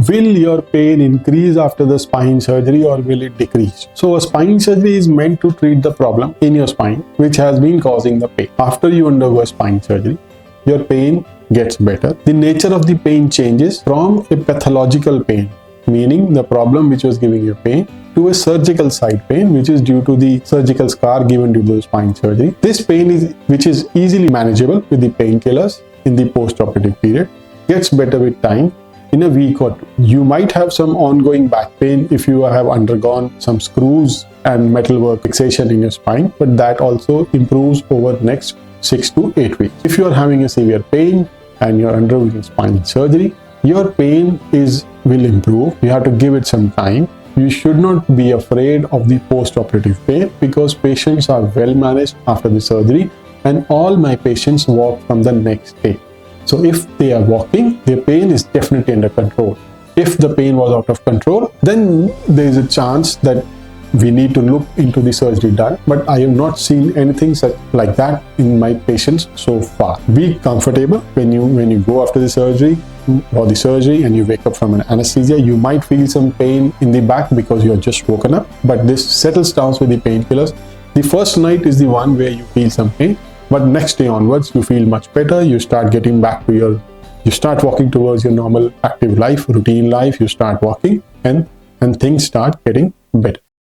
will your pain increase after the spine surgery or will it decrease? So a spine surgery is meant to treat the problem in your spine which has been causing the pain. After you undergo a spine surgery, your pain gets better. The nature of the pain changes from a pathological pain, meaning the problem which was giving you pain, to a surgical side pain which is due to the surgical scar given due to the spine surgery. This pain which is easily manageable with the painkillers in the post-operative period, gets better with time. In a week or two, you might have some ongoing back pain if you have undergone some screws and metalwork fixation in your spine, but that also improves over the next 6 to 8 weeks. If you are having a severe pain and you're undergoing spine surgery, your pain will improve. You have to give it some time. You should not be afraid of the post-operative pain because patients are well managed after the surgery, and all my patients walk from the next day. So if they are walking, their pain is definitely under control. If the pain was out of control, then there is a chance that we need to look into the surgery done. But I have not seen anything such like that in my patients so far. Be comfortable when you go after the surgery or the surgery and you wake up from an anesthesia. You might feel some pain in the back because you are just woken up, but this settles down with the painkillers. The first night is the one where you feel some pain, but next day onwards you feel much better. You start getting back to you start walking towards your normal active life, routine life. You start walking and things start getting better.